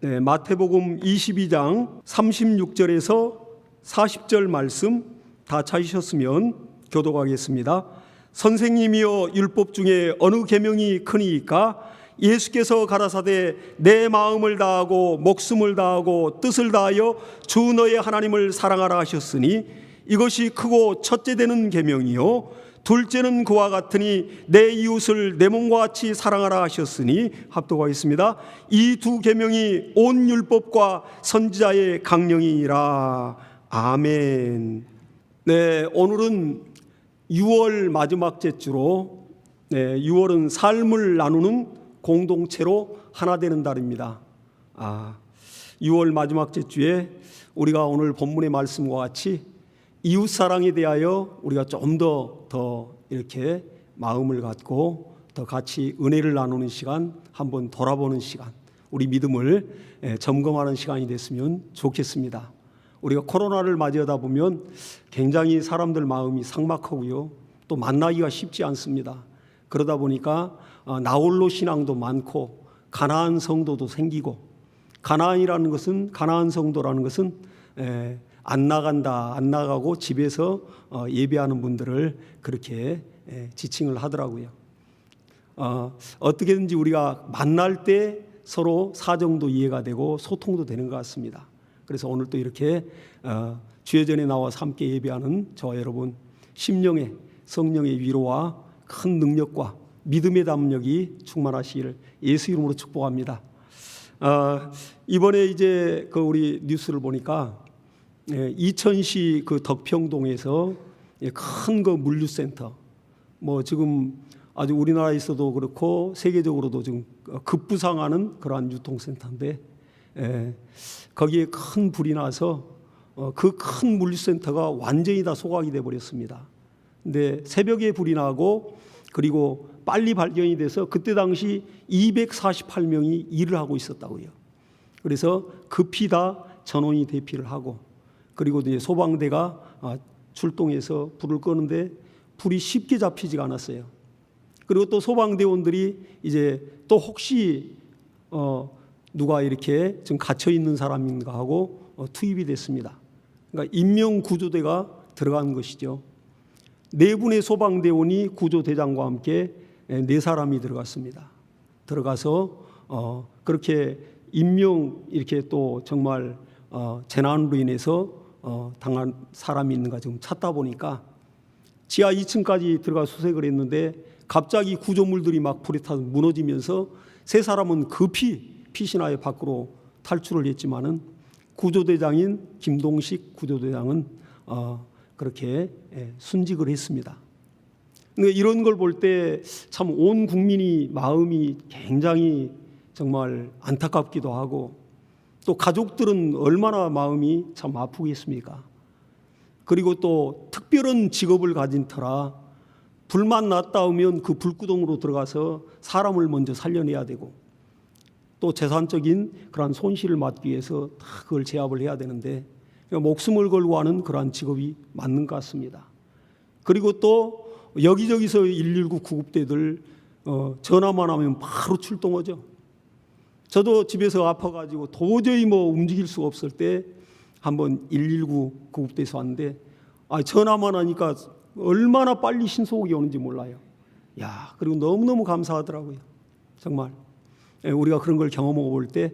마태복음 22장 36절에서 40절 말씀 다 찾으셨으면 교독하겠습니다. 선생님이여 율법 중에 어느 계명이 크니이까? 예수께서 가라사대 내 마음을 다하고 목숨을 다하고 뜻을 다하여 주 너의 하나님을 사랑하라 하셨으니 이것이 크고 첫째 되는 계명이요 둘째는 그와 같으니 내 이웃을 내 몸과 같이 사랑하라 하셨으니 합독하겠습니다. 이 두 계명이 온 율법과 선지자의 강령이니라. 아멘. 네, 오늘은 6월 마지막 제주로 6월은 삶을 나누는 공동체로 하나 되는 달입니다. 6월 마지막 제주에 우리가 오늘 본문의 말씀과 같이 이웃 사랑에 대하여 우리가 좀 더 이렇게 마음을 갖고 더 같이 은혜를 나누는 시간, 한번 돌아보는 시간, 우리 믿음을 점검하는 시간이 됐으면 좋겠습니다. 우리가 코로나를 맞이하다 보면 굉장히 사람들 마음이 삭막하고요, 또 만나기가 쉽지 않습니다. 그러다 보니까 나홀로 신앙도 많고 가나안 성도도 생기고, 가나안 성도라는 것은 안 나가고 집에서 예배하는 분들을 그렇게 지칭을 하더라고요. 어떻게든지 우리가 만날 때 서로 사정도 이해가 되고 소통도 되는 것 같습니다. 그래서 오늘 또 이렇게 주의 전에 나와서 함께 예배하는 저와 여러분, 심령의 성령의 위로와 큰 능력과 믿음의 담력이 충만하시기를 예수 이름으로 축복합니다. 이번에 이제 우리 뉴스를 보니까 이천시 덕평동에서 큰 물류센터, 지금 아주 우리나라에서도 그렇고 세계적으로도 지금 급부상하는 그러한 유통센터인데, 거기에 큰 불이 나서 그 큰 물류센터가 완전히 다 소각이 돼 버렸습니다. 근데 새벽에 불이 나고 그리고 빨리 발견이 돼서 그때 당시 248명이 일을 하고 있었다고요. 그래서 급히 다 전원이 대피를 하고, 그리고 이제 소방대가 출동해서 불을 끄는데 불이 쉽게 잡히지가 않았어요. 그리고 또 소방대원들이 이제 또 혹시 누가 이렇게 지금 갇혀 있는 사람인가 하고 투입이 됐습니다. 그러니까 인명구조대가 들어간 것이죠. 4분의 소방대원이 구조대장과 함께 4사람이 들어갔습니다. 들어가서 그렇게 이렇게 또 정말 재난으로 인해서 당한 사람이 있는가 지금 찾다 보니까 지하 2층까지 들어가 수색을 했는데 갑자기 구조물들이 막 불에 타서 무너지면서 3사람은 급히 피신하여 밖으로 탈출을 했지만은 구조대장인 김동식 구조대장은 그렇게 순직을 했습니다. 이런 걸 볼 때 참 온 국민이 마음이 굉장히 정말 안타깝기도 하고, 또 가족들은 얼마나 마음이 참 아프겠습니까? 그리고 또 특별한 직업을 가진 터라 불만 났다 하면 그 불구덩으로 들어가서 사람을 먼저 살려내야 되고, 또 재산적인 그러한 손실을 막기 위해서 다 그걸 제압을 해야 되는데 목숨을 걸고 하는 그러한 직업이 맞는 것 같습니다. 그리고 또 여기저기서 119 구급대들 전화만 하면 바로 출동하죠. 저도 집에서 아파가지고 도저히 움직일 수가 없을 때 한번 119 구급대에서 왔는데 전화만 하니까 얼마나 빨리 신속하게 오는지 몰라요. 그리고 너무너무 감사하더라고요. 정말 우리가 그런 걸 경험하고 볼 때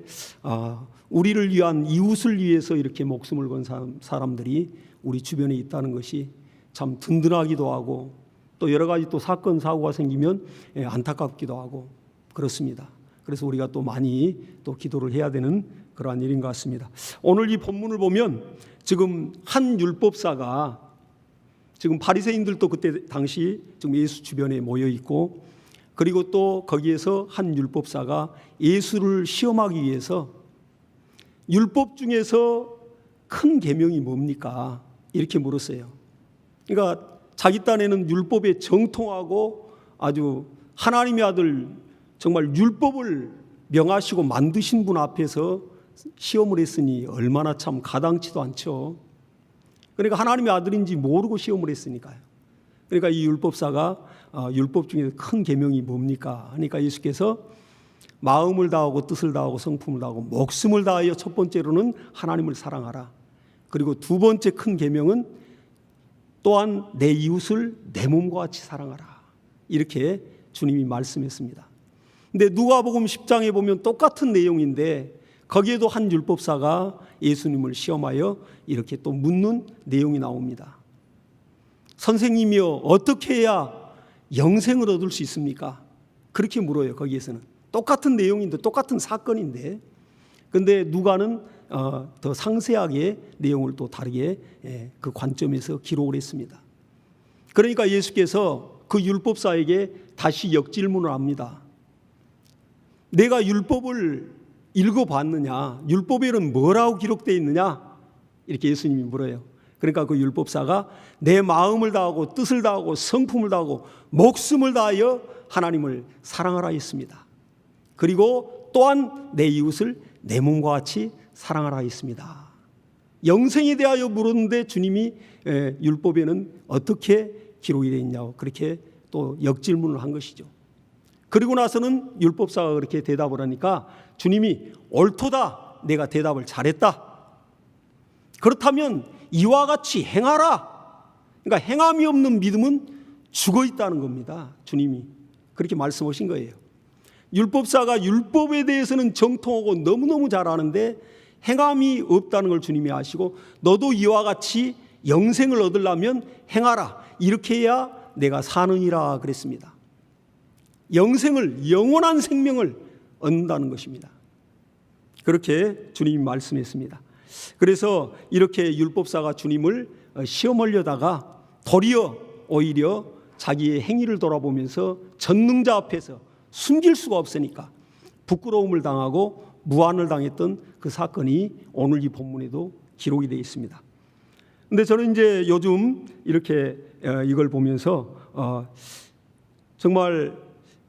우리를 위한, 이웃을 위해서 이렇게 목숨을 건 사람들이 우리 주변에 있다는 것이 참 든든하기도 하고, 또 여러 가지 또 사건 사고가 생기면 안타깝기도 하고 그렇습니다. 그래서 우리가 또 많이 또 기도를 해야 되는 그러한 일인 것 같습니다. 오늘 이 본문을 보면 지금 한 율법사가, 지금 바리새인들도 그때 당시 지금 예수 주변에 모여 있고, 그리고 또 거기에서 한 율법사가 예수를 시험하기 위해서 율법 중에서 큰 계명이 뭡니까? 이렇게 물었어요. 그러니까 자기 딴에는 율법에 정통하고 아주 하나님의 아들, 정말 율법을 명하시고 만드신 분 앞에서 시험을 했으니 얼마나 참 가당치도 않죠. 그러니까 하나님의 아들인지 모르고 시험을 했으니까요. 그러니까 이 율법사가 율법 중에 큰 계명이 뭡니까 하니까 예수께서 마음을 다하고 뜻을 다하고 성품을 다하고 목숨을 다하여 첫 번째로는 하나님을 사랑하라. 그리고 두 번째 큰 계명은 또한 내 이웃을 내 몸과 같이 사랑하라. 이렇게 주님이 말씀했습니다. 근데 누가복음 10장에 보면 똑같은 내용인데 거기에도 한 율법사가 예수님을 시험하여 이렇게 또 묻는 내용이 나옵니다. 선생님이여, 어떻게 해야 영생을 얻을 수 있습니까? 그렇게 물어요. 거기에서는 똑같은 내용인데 똑같은 사건인데, 근데 누가는 더 상세하게 내용을 또 다르게 그 관점에서 기록을 했습니다. 그러니까 예수께서 그 율법사에게 다시 역질문을 합니다. 내가 율법을 읽어봤느냐? 율법에는 뭐라고 기록되어 있느냐? 이렇게 예수님이 물어요. 그러니까 그 율법사가 내 마음을 다하고 뜻을 다하고 성품을 다하고 목숨을 다하여 하나님을 사랑하라 했습니다. 그리고 또한 내 이웃을 내 몸과 같이 사랑하라 했습니다. 영생에 대하여 물었는데 주님이 율법에는 어떻게 기록이 되어 있냐고 그렇게 또 역질문을 한 것이죠. 그리고 나서는 율법사가 그렇게 대답을 하니까 주님이 옳도다, 내가 대답을 잘했다. 그렇다면 이와 같이 행하라. 그러니까 행함이 없는 믿음은 죽어 있다는 겁니다. 주님이 그렇게 말씀하신 거예요. 율법사가 율법에 대해서는 정통하고 너무너무 잘 아는데 행함이 없다는 걸 주님이 아시고 너도 이와 같이 영생을 얻으려면 행하라. 이렇게 해야 내가 사느니라 그랬습니다. 영생을, 영원한 생명을 얻는다는 것입니다. 그렇게 주님이 말씀했습니다. 그래서 이렇게 율법사가 주님을 시험하려다가 도리어 오히려 자기의 행위를 돌아보면서 전능자 앞에서 숨길 수가 없으니까 부끄러움을 당하고 무안을 당했던 그 사건이 오늘 이 본문에도 기록이 되어 있습니다. 근데 저는 이제 요즘 이렇게 이걸 보면서 정말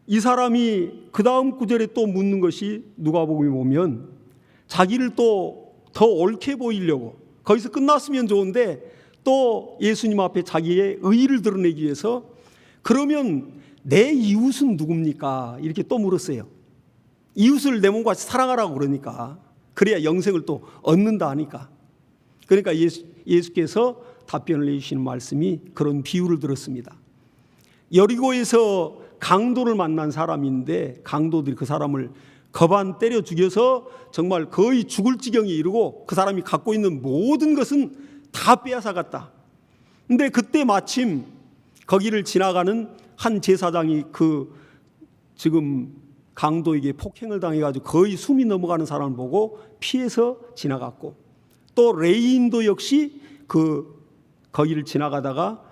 이 사람이 그 다음 구절에 또 묻는 것이 누가복음에 보면 자기를 또 더 옳게 보이려고 거기서 끝났으면 좋은데 또 예수님 앞에 자기의 의의를 드러내기 위해서 그러면 내 이웃은 누굽니까? 이렇게 또 물었어요. 이웃을 내 몸과 같이 사랑하라고 그러니까 그래야 영생을 또 얻는다 하니까 그러니까 예수께서 답변을 해주시는 말씀이 그런 비유를 들었습니다. 여리고에서 강도를 만난 사람인데 강도들이 그 사람을 거반 때려 죽여서 정말 거의 죽을 지경에 이르고 그 사람이 갖고 있는 모든 것은 다 빼앗아갔다. 근데 그때 마침 거기를 지나가는 한 제사장이 그 지금 강도에게 폭행을 당해가지고 거의 숨이 넘어가는 사람을 보고 피해서 지나갔고 또 레위인도 역시 그 거기를 지나가다가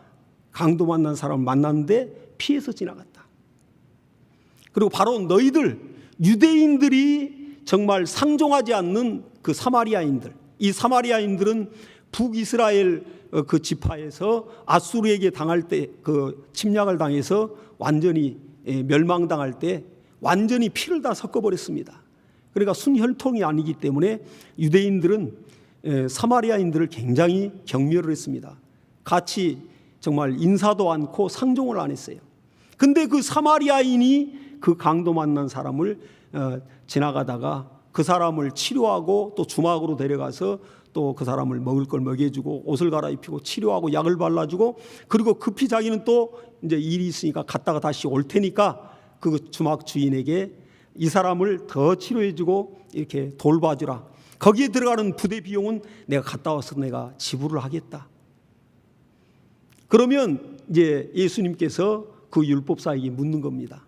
강도 만난 사람을 만났는데 피해서 지나갔다. 그리고 바로 너희들 유대인들이 정말 상종하지 않는 그 사마리아인들, 이 사마리아인들은 북이스라엘 그 지파에서 아수르에게 당할 때 그 침략을 당해서 완전히 멸망당할 때 완전히 피를 다 섞어버렸습니다. 그러니까 순혈통이 아니기 때문에 유대인들은 사마리아인들을 굉장히 경멸을 했습니다. 같이 정말 인사도 않고 상종을 안 했어요. 근데 그 사마리아인이 그 강도 만난 사람을 지나가다가 그 사람을 치료하고 또 주막으로 데려가서 또 그 사람을 먹을 걸 먹여주고 옷을 갈아입히고 치료하고 약을 발라주고 그리고 급히 자기는 또 이제 일이 있으니까 갔다가 다시 올 테니까 그 주막 주인에게 이 사람을 더 치료해주고 이렇게 돌봐주라. 거기에 들어가는 부대 비용은 내가 갔다 와서 내가 지불을 하겠다. 그러면 이제 예수님께서 그 율법사에게 묻는 겁니다.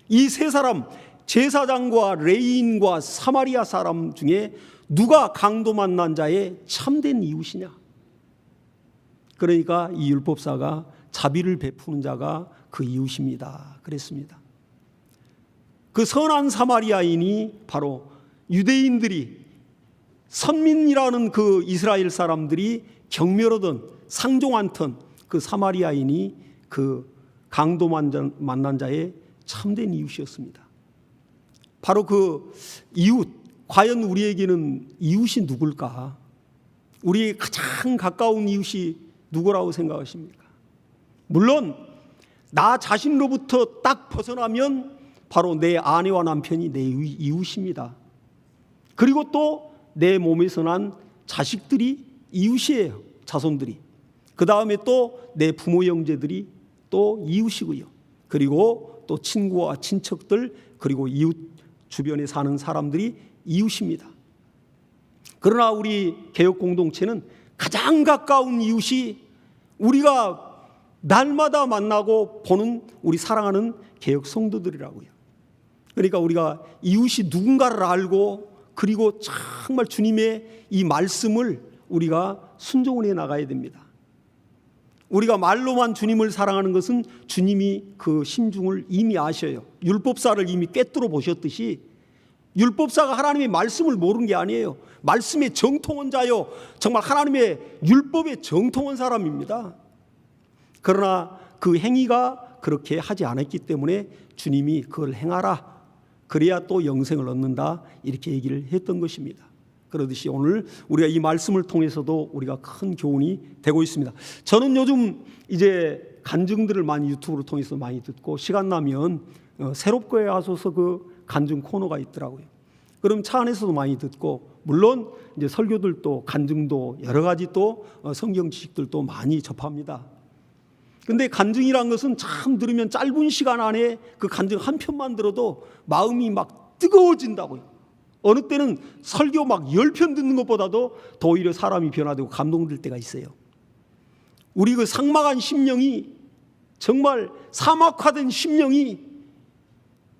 이 세 사람 제사장과 레위인과 사마리아 사람 중에 누가 강도 만난 자의 참된 이웃이냐? 그러니까 이 율법사가 자비를 베푸는 자가 그 이웃입니다. 그랬습니다. 그 선한 사마리아인이 바로 유대인들이 선민이라는 그 이스라엘 사람들이 경멸하던 상종한던 그 사마리아인이 그 강도 만난 자의 참된 이웃이었습니다. 바로 그 이웃, 과연 우리에게는 이웃이 누굴까? 우리의 가장 가까운 이웃이 누구라고 생각하십니까? 물론 나 자신으로부터 딱 벗어나면 바로 내 아내와 남편이 내 이웃입니다. 그리고 또 내 몸에서 난 자식들이 이웃이에요. 자손들이. 그 다음에 또 내 부모 형제들이 또 이웃이고요. 그리고 또 친구와 친척들, 그리고 이웃 주변에 사는 사람들이 이웃입니다. 그러나 우리 개혁 공동체는 가장 가까운 이웃이 우리가 날마다 만나고 보는 우리 사랑하는 개혁 성도들이라고요. 그러니까 우리가 이웃이 누군가를 알고, 그리고 정말 주님의 이 말씀을 우리가 순종해 나가야 됩니다. 우리가 말로만 주님을 사랑하는 것은 주님이 그 심중을 이미 아셔요. 율법사를 이미 꿰뚫어 보셨듯이 율법사가 하나님의 말씀을 모르는 게 아니에요. 말씀의 정통한 자요, 정말 하나님의 율법의 정통한 사람입니다. 그러나 그 행위가 그렇게 하지 않았기 때문에 주님이 그걸 행하라, 그래야 또 영생을 얻는다, 이렇게 얘기를 했던 것입니다. 그러듯이 오늘 우리가 이 말씀을 통해서도 우리가 큰 교훈이 되고 있습니다. 저는 요즘 이제 간증들을 많이 유튜브를 통해서 많이 듣고, 시간 나면 새롭게 하소서 그 간증 코너가 있더라고요. 그럼 차 안에서도 많이 듣고, 물론 이제 설교들도 간증도 여러 가지 또 성경 지식들도 많이 접합니다. 근데 간증이란 것은 참 들으면 짧은 시간 안에 그 간증 한 편만 들어도 마음이 막 뜨거워진다고요. 어느 때는 설교 막 10편 듣는 것보다도 더 오히려 사람이 변화되고 감동될 때가 있어요. 우리 그 삭막한 심령이, 정말 사막화된 심령이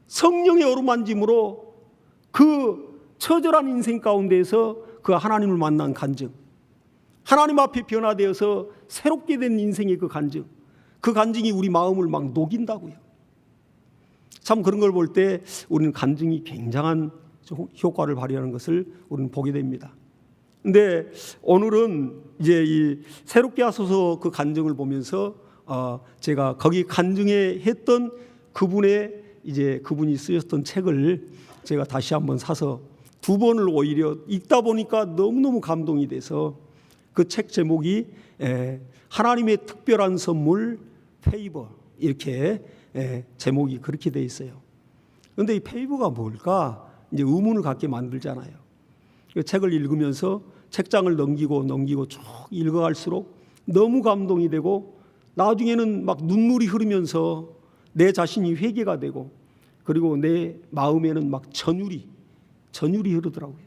성령의 어루만짐으로 그 처절한 인생 가운데에서 그 하나님을 만난 간증, 하나님 앞에 변화되어서 새롭게 된 인생의 그 간증, 그 간증이 우리 마음을 막 녹인다고요. 참 그런 걸 볼 때 우리는 간증이 굉장한 효과를 발휘하는 것을 우리는 보게 됩니다. 근데 오늘은 이제 이 새롭게 하소서 그 간증을 보면서 제가 거기 간증에 했던 그분이 쓰셨던 책을 제가 다시 한번 사서 2번을 오히려 읽다 보니까 너무너무 감동이 돼서, 그 책 제목이 하나님의 특별한 선물 페이버, 이렇게 제목이 그렇게 돼 있어요. 그런데 이 페이버가 뭘까? 이제 의문을 갖게 만들잖아요. 그 책을 읽으면서 책장을 넘기고 쭉 읽어갈수록 너무 감동이 되고, 나중에는 막 눈물이 흐르면서 내 자신이 회개가 되고, 그리고 내 마음에는 막 전율이 흐르더라고요.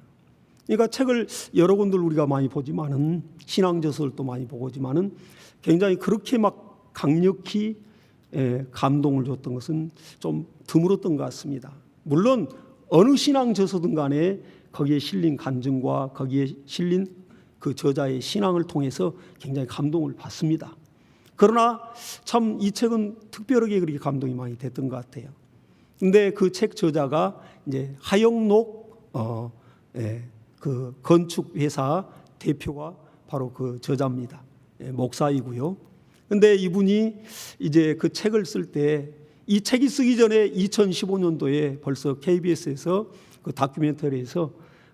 그러니까 책을 여러 권들 우리가 많이 보지만은, 신앙저서들도 많이 보지만은 굉장히 그렇게 막 강력히 감동을 줬던 것은 좀 드물었던 것 같습니다. 물론 어느 신앙저서든 간에 거기에 실린 간증과 거기에 실린 그 저자의 신앙을 통해서 굉장히 감동을 받습니다. 그러나 참 이 책은 특별하게 그렇게 감동이 많이 됐던 것 같아요. 근데 그 책 저자가 이제 하영록 그 건축회사 대표가 바로 그 저자입니다. 목사이고요. 근데 이분이 이제 그 책을 쓸 때, 이 책이 쓰기 전에 2015년도에 벌써 KBS에서 그 다큐멘터리에서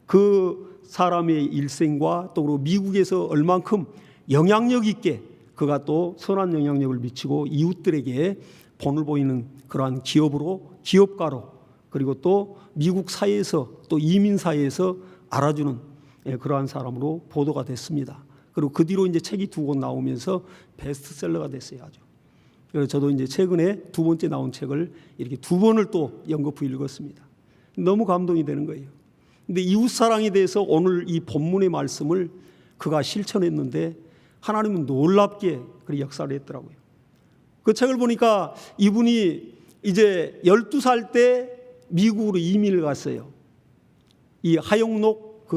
그 사람의 일생과 또 그리고 미국에서 얼만큼 영향력 있게 그가 또 선한 영향력을 미치고 이웃들에게 본을 보이는 그러한 기업가로, 그리고 또 미국 사회에서 또 이민 사회에서 알아주는 그러한 사람으로 보도가 됐습니다. 그리고 그 뒤로 이제 책이 2권 나오면서 베스트셀러가 됐어요, 아주. 그래서 저도 이제 최근에 2번째 나온 책을 이렇게 2번을 또 연거푸 읽었습니다. 너무 감동이 되는 거예요. 근데 이웃사랑에 대해서 오늘 이 본문의 말씀을 그가 실천했는데 하나님은 놀랍게 그 역사를 했더라고요. 그 책을 보니까 이분이 이제 12살 때 미국으로 이민을 갔어요. 이 하영록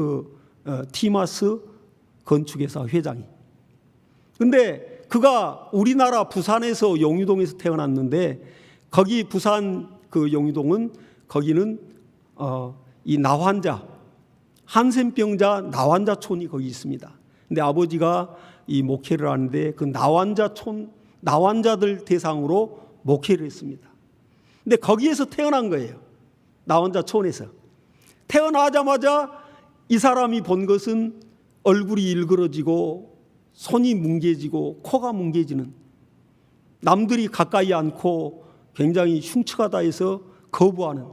티마스 건축회사 회장이. 근데 그가 우리나라 부산에서 용유동에서 태어났는데, 거기 부산 그 용유동은 거기는 이 나환자, 한센병자 나환자촌이 거기 있습니다. 근데 아버지가 이 목회를 하는데 그 나환자들 대상으로 목회를 했습니다. 근데 거기에서 태어난 거예요. 나환자촌에서. 태어나자마자 이 사람이 본 것은 얼굴이 일그러지고 손이 뭉개지고 코가 뭉개지는, 남들이 가까이 않고 굉장히 흉측하다 해서 거부하는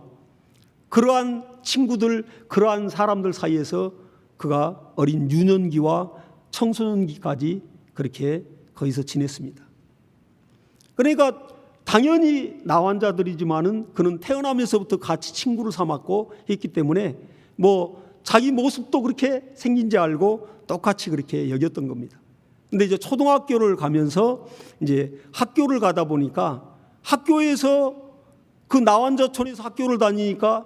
그러한 친구들, 그러한 사람들 사이에서 그가 어린 유년기와 청소년기까지 그렇게 거기서 지냈습니다. 그러니까 당연히 나환자들이지만은 그는 태어나면서부터 같이 친구를 삼았고 했기 때문에 뭐 자기 모습도 그렇게 생긴지 알고 똑같이 그렇게 여겼던 겁니다. 근데 이제 초등학교를 가면서 이제 학교를 가다 보니까 학교에서 그 나환자촌에서 학교를 다니니까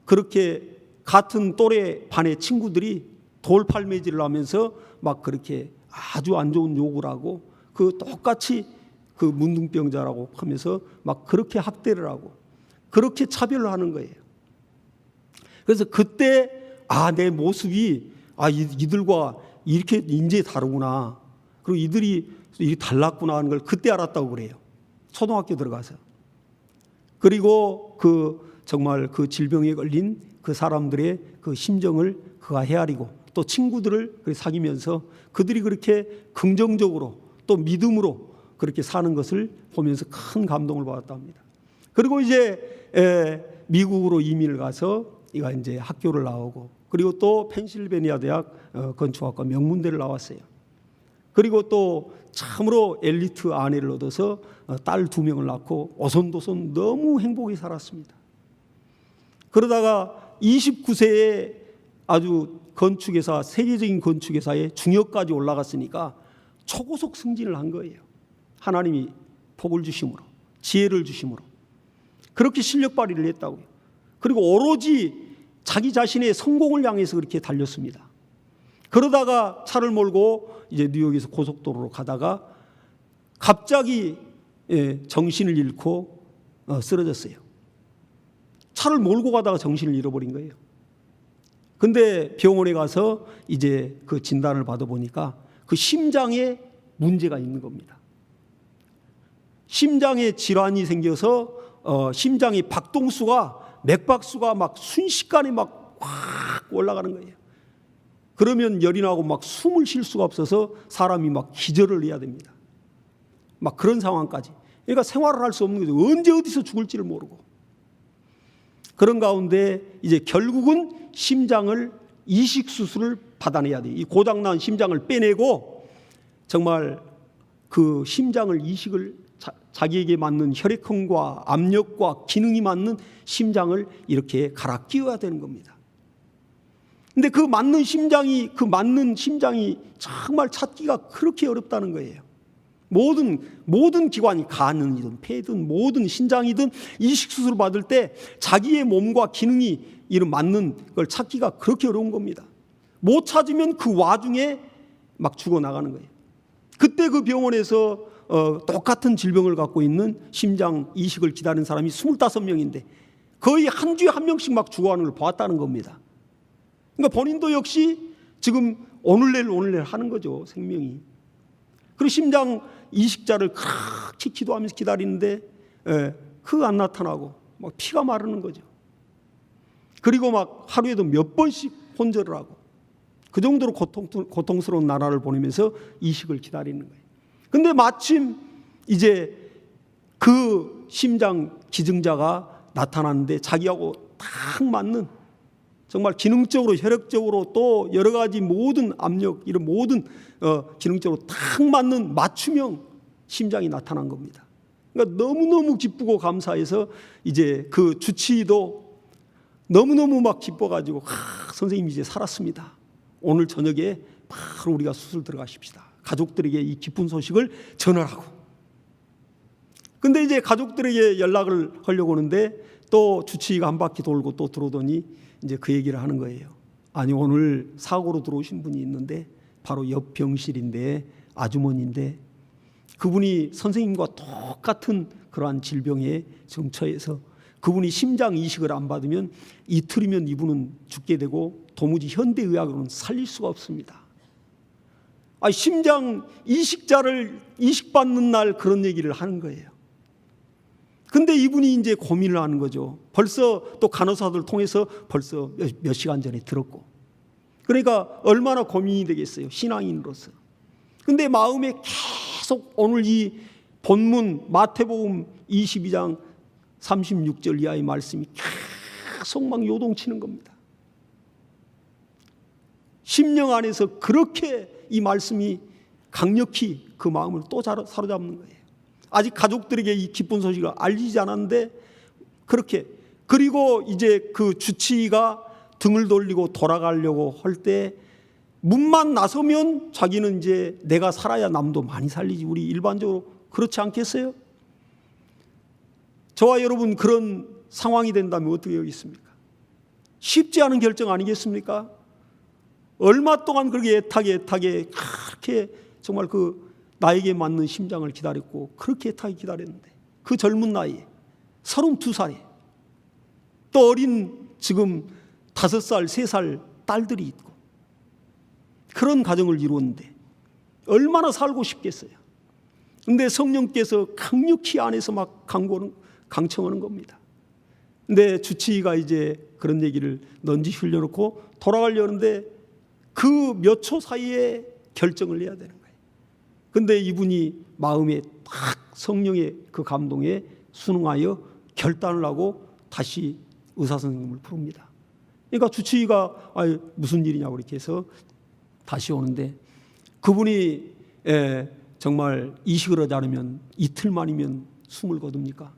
그렇게 같은 또래 반의 친구들이 돌팔매질을 하면서 막 그렇게 아주 안 좋은 욕을 하고 그 똑같이 그 문둥병자라고 하면서 막 그렇게 학대를 하고 그렇게 차별을 하는 거예요. 그래서 그때 내 모습이 이들과 이렇게 인제 다르구나. 그리고 이들이 이렇게 달랐구나 하는 걸 그때 알았다고 그래요. 초등학교 들어가서. 그리고 정말 그 질병에 걸린 그 사람들의 그 심정을 그가 헤아리고 또 친구들을 사귀면서 그들이 그렇게 긍정적으로 또 믿음으로 그렇게 사는 것을 보면서 큰 감동을 받았다 합니다. 그리고 이제 미국으로 이민을 가서 이가 이제 학교를 나오고 그리고 또 펜실베니아 대학 건축학과 명문대를 나왔어요. 그리고 또 참으로 엘리트 아내를 얻어서 딸 2명을 낳고 오손도손 너무 행복히 살았습니다. 그러다가 29세에 아주 건축회사, 세계적인 건축회사의 중역까지 올라갔으니까 초고속 승진을 한 거예요. 하나님이 복을 주심으로, 지혜를 주심으로 그렇게 실력 발휘를 했다고요. 그리고 오로지 자기 자신의 성공을 향해서 그렇게 달렸습니다. 그러다가 차를 몰고 이제 뉴욕에서 고속도로로 가다가 갑자기 정신을 잃고 쓰러졌어요. 차를 몰고 가다가 정신을 잃어버린 거예요. 근데 병원에 가서 이제 그 진단을 받아보니까 그 심장에 문제가 있는 겁니다. 심장에 질환이 생겨서 심장의 박동수가 맥박수가 막 순식간에 막 확 올라가는 거예요. 그러면 열이 나고 막 숨을 쉴 수가 없어서 사람이 막 기절을 해야 됩니다. 막 그런 상황까지. 그러니까 생활을 할 수 없는 거죠. 언제 어디서 죽을지를 모르고. 그런 가운데 이제 결국은 심장을 이식 수술을 받아내야 돼요. 이 고장난 심장을 빼내고 정말 그 심장을 이식을 자기에게 맞는 혈액형과 압력과 기능이 맞는 심장을 이렇게 갈아 끼워야 되는 겁니다. 근데 그 맞는 심장이 정말 찾기가 그렇게 어렵다는 거예요. 모든 기관이 간이든 폐든 모든 신장이든 이식 수술을 받을 때 자기의 몸과 기능이 이런 맞는 걸 찾기가 그렇게 어려운 겁니다. 못 찾으면 그 와중에 막 죽어나가는 거예요. 그때 그 병원에서 똑같은 질병을 갖고 있는 심장 이식을 기다리는 사람이 25명인데 거의 한 주에 한 명씩 막 죽어가는 걸 보았다는 겁니다. 그러니까 본인도 역시 지금 오늘내일 하는 거죠. 생명이. 그리고 심장 이식자를 그렇게 기도하면서 기다리는데 그거 안 나타나고 막 피가 마르는 거죠. 그리고 막 하루에도 몇 번씩 혼절을 하고 그 정도로 고통스러운 나날을 보내면서 이식을 기다리는 거예요. 근데 마침 이제 그 심장 기증자가 나타났는데 자기하고 딱 맞는 정말 기능적으로 혈액적으로 또 여러 가지 모든 압력 이런 모든 기능적으로 딱 맞는 맞춤형 심장이 나타난 겁니다. 그러니까 너무너무 기쁘고 감사해서 이제 그 주치의도 너무너무 막 기뻐가지고 선생님 이제 살았습니다. 오늘 저녁에 바로 우리가 수술 들어가십시다. 가족들에게 이 기쁜 소식을 전하라고. 근데 이제 가족들에게 연락을 하려고 하는데 또 주치의가 한 바퀴 돌고 또 들어오더니 이제 그 얘기를 하는 거예요. 아니 오늘 사고로 들어오신 분이 있는데 바로 옆 병실인데 아주머니인데 그분이 선생님과 똑같은 그러한 질병에 지금 처해서 그분이 심장 이식을 안 받으면 이틀이면 이분은 죽게 되고 도무지 현대의학으로는 살릴 수가 없습니다. 심장 이식자를 이식받는 날 그런 얘기를 하는 거예요. 근데 이분이 이제 고민을 하는 거죠. 벌써 또 간호사들 통해서 벌써 몇 시간 전에 들었고. 그러니까 얼마나 고민이 되겠어요. 신앙인으로서. 근데 마음에 계속 오늘 이 본문 마태복음 22장 36절 이하의 말씀이 계속 막 요동치는 겁니다. 심령 안에서 그렇게 이 말씀이 강력히 그 마음을 또 사로잡는 거예요. 아직 가족들에게 이 기쁜 소식을 알리지 않았는데 그렇게, 그리고 이제 그 주치의가 등을 돌리고 돌아가려고 할 때 문만 나서면 자기는 이제 내가 살아야 남도 많이 살리지, 우리 일반적으로 그렇지 않겠어요? 저와 여러분 그런 상황이 된다면 어떻게 하겠습니까? 쉽지 않은 결정 아니겠습니까? 얼마 동안 그렇게 애타게 그렇게 정말 그 나에게 맞는 심장을 기다렸고 그렇게 애타게 기다렸는데 그 젊은 나이에 32살에 또 어린 지금 5살, 3살 딸들이 있고 그런 가정을 이루었는데 얼마나 살고 싶겠어요. 근데 성령께서 강력히 안에서 막 강청하는 겁니다. 근데 주치의가 이제 그런 얘기를 넌지 흘려놓고 돌아가려는데 그 몇 초 사이에 결정을 해야 되는 거예요. 근데 이분이 마음에 딱 성령의 그 감동에 순응하여 결단을 하고 다시 의사 선생님을 부릅니다. 그러니까 주치의가 무슨 일이냐고 이렇게 해서 다시 오는데 그분이 정말 이식을 하지 않으면 이틀 만이면 숨을 거둡니까?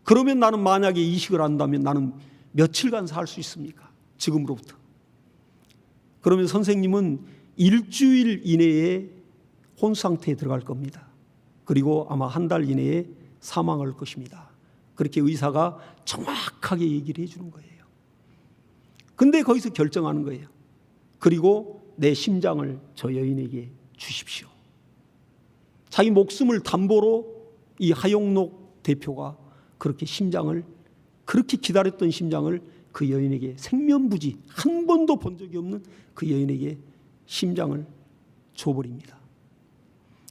그러면 나는 만약에 이식을 한다면 나는 며칠간 살 수 있습니까? 지금으로부터. 그러면 선생님은 일주일 이내에 혼 상태에 들어갈 겁니다. 그리고 아마 한 달 이내에 사망할 것입니다. 그렇게 의사가 정확하게 얘기를 해주는 거예요. 근데 거기서 결정하는 거예요. 그리고 내 심장을 저 여인에게 주십시오. 자기 목숨을 담보로 이 하용록 대표가 그렇게 심장을, 그렇게 기다렸던 심장을 그 여인에게, 생면부지 한 번도 본 적이 없는 그 여인에게 심장을 줘버립니다.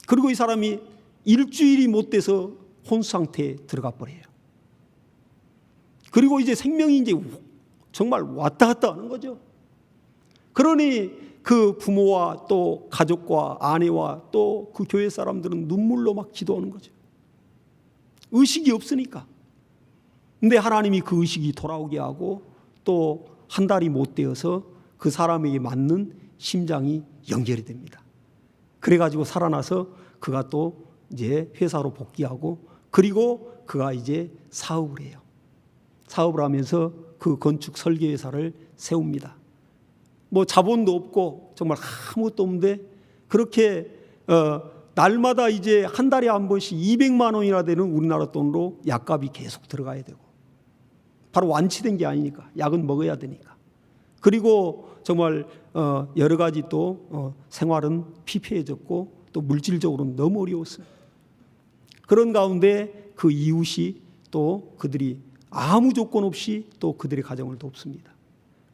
그리고 이 사람이 일주일이 못 돼서 혼 상태에 들어가 버려요. 그리고 이제 생명이 이제 정말 왔다 갔다 하는 거죠. 그러니 그 부모와 또 가족과 아내와 또 그 교회 사람들은 눈물로 막 기도하는 거죠. 의식이 없으니까. 근데 하나님이 그 의식이 돌아오게 하고 또 한 달이 못 되어서 그 사람에게 맞는 심장이 연결이 됩니다. 그래가지고 살아나서 그가 또 이제 회사로 복귀하고 그리고 그가 이제 사업을 해요. 사업을 하면서 그 건축 설계 회사를 세웁니다. 뭐 자본도 없고 정말 아무것도 없는데 그렇게 날마다 이제 한 달에 한 번씩 200만 원이나 되는 우리나라 돈으로 약값이 계속 들어가야 되고 바로 완치된 게 아니니까 약은 먹어야 되니까. 그리고 정말 여러 가지 또 생활은 피폐해졌고 또 물질적으로는 너무 어려웠어요. 그런 가운데 그 이웃이 또 그들이 아무 조건 없이 또 그들의 가정을 돕습니다.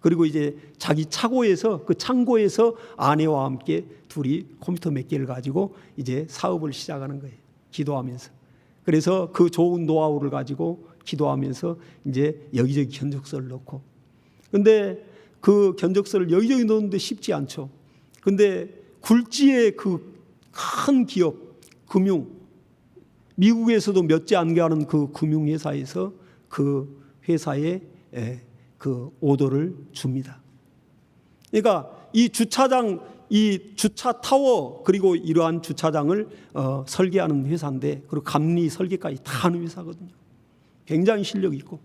그리고 이제 자기 차고에서 그 창고에서 아내와 함께 둘이 컴퓨터 몇 개를 가지고 이제 사업을 시작하는 거예요. 기도하면서. 그래서 그 좋은 노하우를 가지고 기도하면서 이제 여기저기 견적서를 넣고. 근데 그 견적서를 여기저기 넣는데 쉽지 않죠. 근데 굴지의 그 큰 기업, 금융, 미국에서도 몇 개 안 가는 그 금융회사에서 그 회사에 그 오더를 줍니다. 그러니까 이 주차장, 이 주차 타워 그리고 이러한 주차장을 설계하는 회사인데 그리고 감리 설계까지 다 하는 회사거든요. 굉장히 실력이 있고.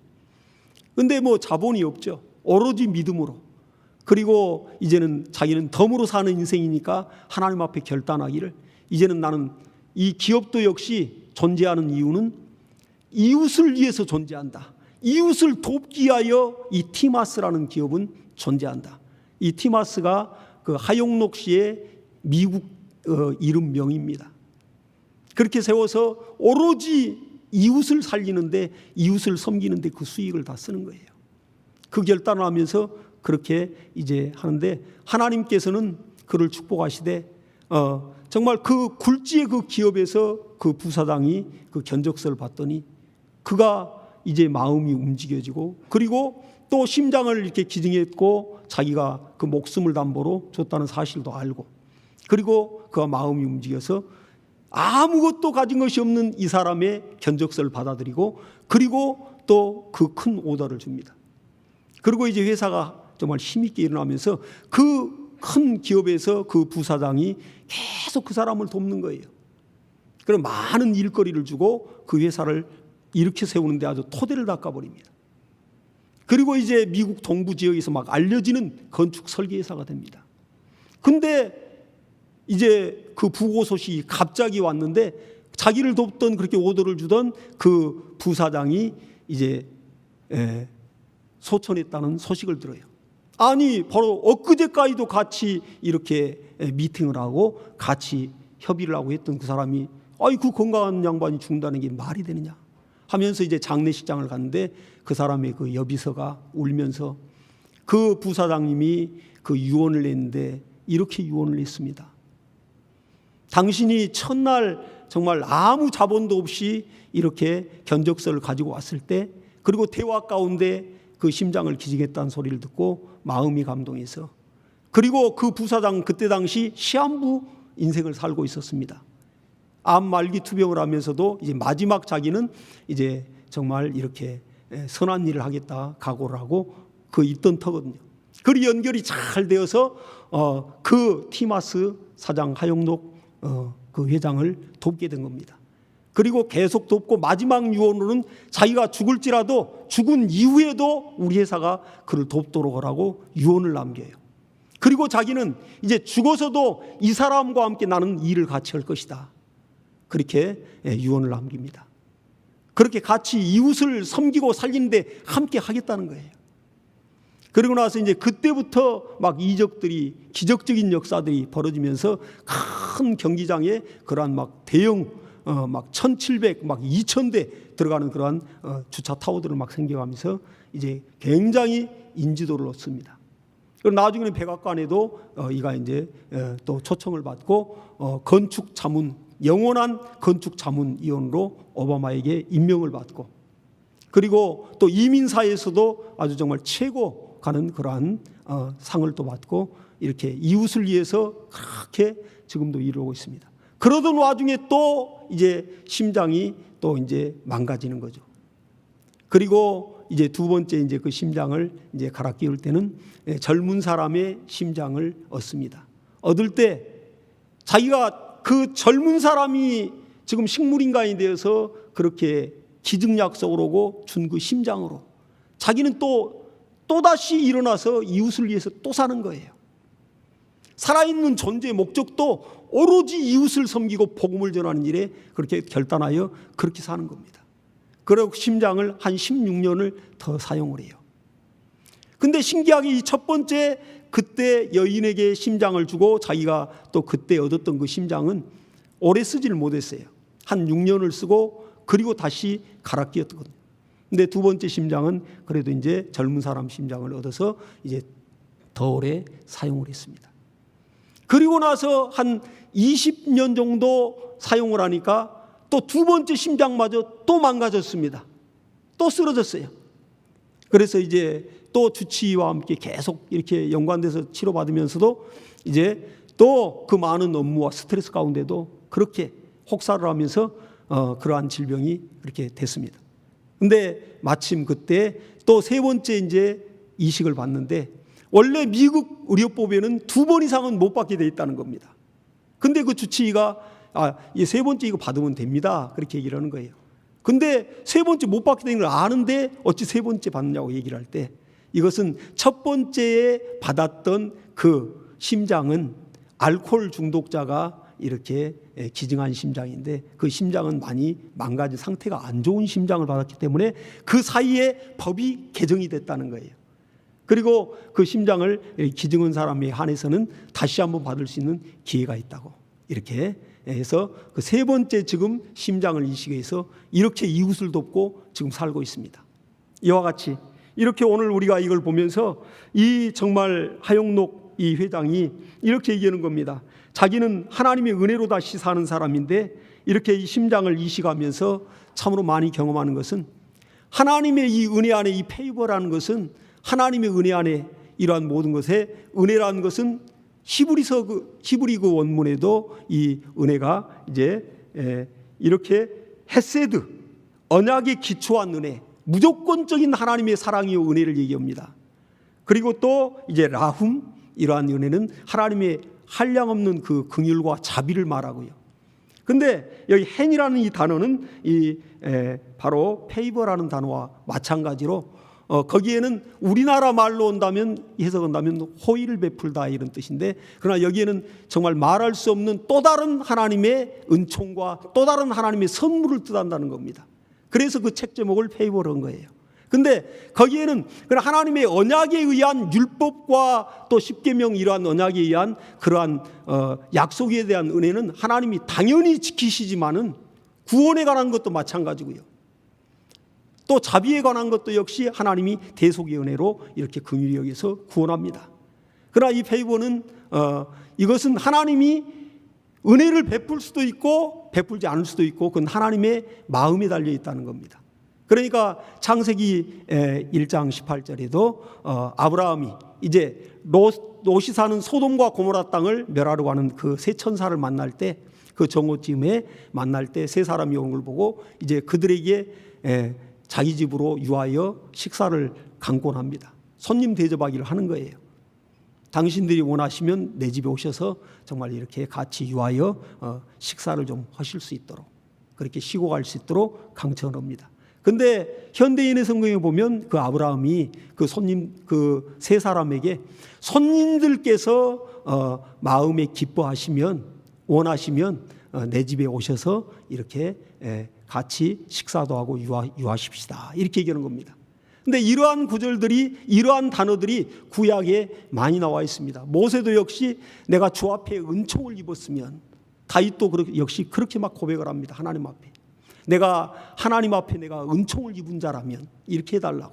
근데 뭐 자본이 없죠. 오로지 믿음으로. 그리고 이제는 자기는 덤으로 사는 인생이니까 하나님 앞에 결단하기를 이제는 나는 이 기업도 역시 존재하는 이유는 이웃을 위해서 존재한다. 이웃을 돕기 위하여 이 티마스라는 기업은 존재한다. 이 티마스가 그 하용록 씨의 미국 이름명입니다. 그렇게 세워서 오로지 이웃을 살리는데 이웃을 섬기는데 그 수익을 다 쓰는 거예요. 그 결단을 하면서 그렇게 이제 하는데 하나님께서는 그를 축복하시되 정말 그 굴지의 그 기업에서 그 부사장이 그 견적서를 봤더니 그가 이제 마음이 움직여지고 그리고 또 심장을 이렇게 기증했고 자기가 그 목숨을 담보로 줬다는 사실도 알고 그리고 그가 마음이 움직여서 아무것도 가진 것이 없는 이 사람의 견적서를 받아들이고 그리고 또 그 큰 오더를 줍니다. 그리고 이제 회사가 정말 힘있게 일어나면서 그 큰 기업에서 그 부사장이 계속 그 사람을 돕는 거예요. 그럼 많은 일거리를 주고 그 회사를 일으켜 세우는데 아주 토대를 닦아버립니다. 그리고 이제 미국 동부 지역에서 막 알려지는 건축 설계 회사가 됩니다. 근데 이제 그 부고 소식이 갑자기 왔는데 자기를 돕던 그렇게 오더를 주던 그 부사장이 이제 소천했다는 소식을 들어요. 아니 바로 엊그제까지도 같이 이렇게 미팅을 하고 같이 협의를 하고 했던 그 사람이 아이 그 건강한 양반이 죽는다는 게 말이 되느냐 하면서 이제 장례식장을 갔는데 그 사람의 그 여비서가 울면서 그 부사장님이 그 유언을 냈는데 이렇게 유언을 했습니다. 당신이 첫날 정말 아무 자본도 없이 이렇게 견적서를 가지고 왔을 때 그리고 대화 가운데 그 심장을 기증했다는 소리를 듣고 마음이 감동해서 그리고 그 부사장 그때 당시 시한부 인생을 살고 있었습니다. 암 말기 투병을 하면서도 이제 마지막 자기는 이제 정말 이렇게 선한 일을 하겠다 각오를 하고 그 있던 터거든요. 그리 연결이 잘 되어서 그 티마스 사장 하영록 그 회장을 돕게 된 겁니다. 그리고 계속 돕고 마지막 유언으로는 자기가 죽을지라도 죽은 이후에도 우리 회사가 그를 돕도록 하라고 유언을 남겨요. 그리고 자기는 이제 죽어서도 이 사람과 함께 나는 일을 같이 할 것이다. 그렇게 유언을 남깁니다. 그렇게 같이 이웃을 섬기고 살리는데 함께 하겠다는 거예요. 그리고 나서 이제 그때부터 막 이적들이 기적적인 역사들이 벌어지면서 큰 경기장에 그러한 막 대형 막 1,700, 막 2,000대 들어가는 그러한 주차 타워들을 막 생겨가면서 이제 굉장히 인지도를 얻습니다. 그리고 나중에는 백악관에도 이가 이제 또 초청을 받고 건축 자문, 영원한 건축 자문위원으로 오바마에게 임명을 받고 그리고 또 이민사에서도 아주 정말 최고 가는 그러한 상을 또 받고 이렇게 이웃을 위해서 그렇게 지금도 이루고 있습니다. 그러던 와중에 또 이제 심장이 또 이제 망가지는 거죠. 그리고 이제 두 번째 이제 그 심장을 이제 갈아 끼울 때는 젊은 사람의 심장을 얻습니다. 얻을 때 자기가 그 젊은 사람이 지금 식물인간이 되어서 그렇게 기증약속을 오고 준 그 심장으로 자기는 또다시 일어나서 이웃을 위해서 또 사는 거예요. 살아있는 존재의 목적도 오로지 이웃을 섬기고 복음을 전하는 일에 그렇게 결단하여 그렇게 사는 겁니다. 그리고 심장을 한 16년을 더 사용을 해요. 근데 신기하게 이 첫 번째 그때 여인에게 심장을 주고 자기가 또 그때 얻었던 그 심장은 오래 쓰지를 못했어요. 한 6년을 쓰고 그리고 다시 갈아 끼웠거든요. 근데 두 번째 심장은 그래도 이제 젊은 사람 심장을 얻어서 이제 더 오래 사용을 했습니다. 그리고 나서 한 20년 정도 사용을 하니까 또 두 번째 심장마저 또 망가졌습니다. 또 쓰러졌어요. 그래서 이제 또 주치의와 함께 계속 이렇게 연관돼서 치료받으면서도 이제 또 그 많은 업무와 스트레스 가운데도 그렇게 혹사를 하면서 그러한 질병이 그렇게 됐습니다. 근데 마침 그때 또 세 번째 이제 이식을 받는데 원래 미국 의료법에는 2번 이상은 못 받게 돼 있다는 겁니다. 근데 그 주치의가 이 세 번째 이거 받으면 됩니다. 그렇게 얘기를 하는 거예요. 근데 세 번째 못 받게 된 걸 아는데 어찌 세 번째 받느냐고 얘기를 할 때 이것은 첫 번째에 받았던 그 심장은 알코올 중독자가 이렇게 기증한 심장인데 그 심장은 많이 망가진 상태가 안 좋은 심장을 받았기 때문에 그 사이에 법이 개정이 됐다는 거예요. 그리고 그 심장을 기증한 사람에 한해서는 다시 한번 받을 수 있는 기회가 있다고 이렇게 해서 그 세 번째 지금 심장을 이식해서 이렇게 이웃을 돕고 지금 살고 있습니다. 이와 같이 이렇게 오늘 우리가 이걸 보면서 이 정말 하영록 이 회장이 이렇게 얘기하는 겁니다. 자기는 하나님의 은혜로 다시 사는 사람인데 이렇게 이 심장을 이식하면서 참으로 많이 경험하는 것은 하나님의 이 은혜 안에 이 페이버라는 것은 하나님의 은혜 안에 이러한 모든 것에 은혜라는 것은 히브리 그 원문에도 이 은혜가 이제 이렇게 헤세드, 언약에 기초한 은혜, 무조건적인 하나님의 사랑이요 은혜를 얘기합니다. 그리고 또 이제 라훔, 이러한 은혜는 하나님의 한량없는 그 긍휼과 자비를 말하고요. 근데 여기 hen이라는 이 단어는 바로 페이버라는 단어와 마찬가지로 거기에는 우리나라 말로 해석한다면 호의를 베풀다 이런 뜻인데, 그러나 여기에는 정말 말할 수 없는 또 다른 하나님의 은총과 또 다른 하나님의 선물을 뜻한다는 겁니다. 그래서 그 책 제목을 페이버로 한 거예요. 근데 거기에는 하나님의 언약에 의한 율법과 또 십계명 이러한 언약에 의한 그러한 약속에 대한 은혜는 하나님이 당연히 지키시지만은 구원에 관한 것도 마찬가지고요. 또 자비에 관한 것도 역시 하나님이 대속의 은혜로 이렇게 긍휼히 여기서 구원합니다. 그러나 이 페이버는 이것은 하나님이 은혜를 베풀 수도 있고 베풀지 않을 수도 있고 그건 하나님의 마음에 달려 있다는 겁니다. 그러니까 창세기 1장 18절에도 아브라함이 이제 롯이 사는 소돔과 고모라 땅을 멸하려고 하는 그 세 천사를 만날 때, 그 정오쯤에 만날 때 세 사람이 오는 걸 보고 이제 그들에게 자기 집으로 유하여 식사를 강권합니다. 손님 대접하기를 하는 거예요. 당신들이 원하시면 내 집에 오셔서 정말 이렇게 같이 유하여 식사를 좀 하실 수 있도록, 그렇게 쉬고 갈 수 있도록 강청합니다. 근데 현대인의 성경에 보면 그 아브라함이 그 손님 그 세 사람에게 손님들께서 마음에 기뻐하시면 원하시면 내 집에 오셔서 이렇게 같이 식사도 하고 유하십시다 이렇게 얘기하는 겁니다. 근데 이러한 구절들이, 이러한 단어들이 구약에 많이 나와 있습니다. 모세도 역시 내가 주 앞에 은총을 입었으면, 다윗도 역시 그렇게 막 고백을 합니다. 하나님 앞에 내가 하나님 앞에 내가 은총을 입은 자라면 이렇게 해달라고.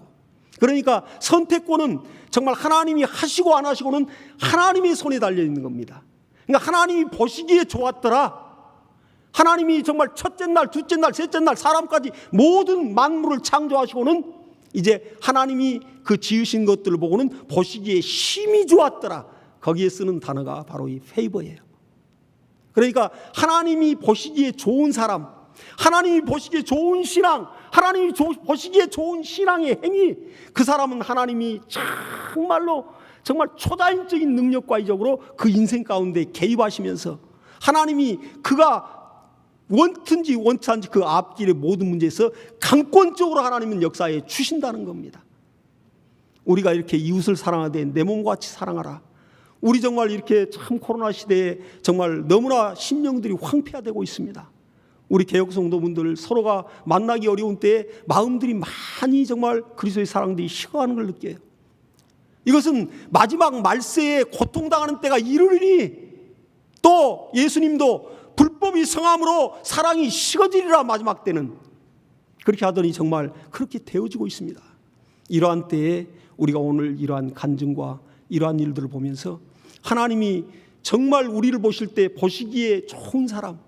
그러니까 선택권은 정말 하나님이 하시고 안 하시고는 하나님의 손에 달려 있는 겁니다. 그러니까 하나님이 보시기에 좋았더라, 하나님이 정말 첫째 날, 둘째 날, 셋째 날 사람까지 모든 만물을 창조하시고는 이제 하나님이 그 지으신 것들을 보고는 보시기에 심히 좋았더라, 거기에 쓰는 단어가 바로 이 페이버예요. 그러니까 하나님이 보시기에 좋은 사람, 하나님이 보시기에 좋은 신앙, 하나님이 보시기에 좋은 신앙의 행위, 그 사람은 하나님이 정말로 정말 초자연적인 능력과 이적으로 그 인생 가운데 개입하시면서 하나님이 그가 원든지 원치 않지 그 앞길의 모든 문제에서 강권적으로 하나님은 역사에 주신다는 겁니다. 우리가 이렇게 이웃을 사랑하되 내 몸과 같이 사랑하라. 우리 정말 이렇게 참 코로나 시대에 정말 너무나 심령들이 황폐화되고 있습니다. 우리 개혁 성도분들 서로가 만나기 어려운 때에 마음들이 많이 정말 그리스도의 사랑들이 식어가는 걸 느껴요. 이것은 마지막 말세에 고통당하는 때가 이르리니 또 예수님도 불법이 성함으로 사랑이 식어지리라 마지막 때는 그렇게 하더니 정말 그렇게 되어지고 있습니다. 이러한 때에 우리가 오늘 이러한 간증과 이러한 일들을 보면서 하나님이 정말 우리를 보실 때 보시기에 좋은 사람,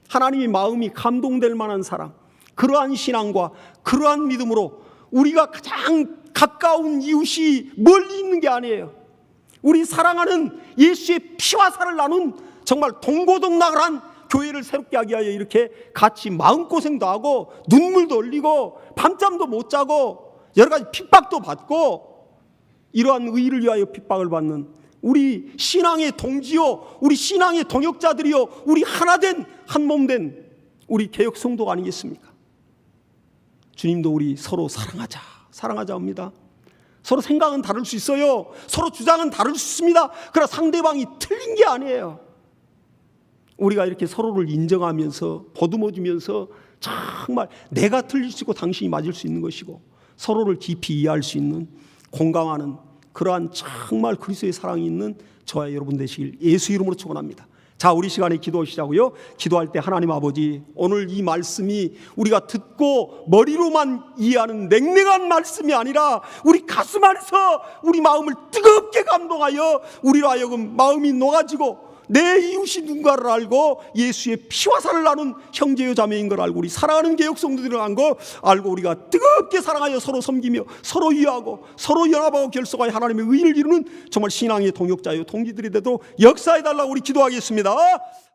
하나님의 마음이 감동될 만한 사람, 그러한 신앙과 그러한 믿음으로 우리가 가장 가까운 이웃이 멀리 있는 게 아니에요. 우리 사랑하는 예수의 피와 살을 나눈 정말 동고동락한 교회를 새롭게 하기 위하여 이렇게 같이 마음고생도 하고 눈물도 흘리고 밤잠도 못 자고 여러 가지 핍박도 받고 이러한 의의를 위하여 핍박을 받는 우리 신앙의 동지요, 우리 신앙의 동역자들이요, 우리 하나된 한몸된 우리 개혁 성도가 아니겠습니까? 주님도 우리 서로 사랑하자 합니다. 서로 생각은 다를 수 있어요. 서로 주장은 다를 수 있습니다. 그러나 상대방이 틀린 게 아니에요. 우리가 이렇게 서로를 인정하면서 보듬어주면서 정말 내가 틀릴 수 있고 당신이 맞을 수 있는 것이고 서로를 깊이 이해할 수 있는 공감하는 그러한 정말 그리스도의 사랑이 있는 저와 여러분 되시길 예수 이름으로 축원합니다. 자, 우리 시간에 기도하시자고요. 기도할 때 하나님 아버지, 오늘 이 말씀이 우리가 듣고 머리로만 이해하는 냉랭한 말씀이 아니라 우리 가슴 안에서 우리 마음을 뜨겁게 감동하여 우리로 하여금 마음이 녹아지고 내 이웃이 누군가를 알고 예수의 피와 살을 나눈 형제요 자매인 걸 알고 우리 사랑하는 개혁 성도들을 안 거 알고 우리가 뜨겁게 사랑하여 서로 섬기며 서로 위하고 서로 연합하고 결속하여 하나님의 의를 이루는 정말 신앙의 동역자요 동지들이 되도록 역사해달라고 우리 기도하겠습니다.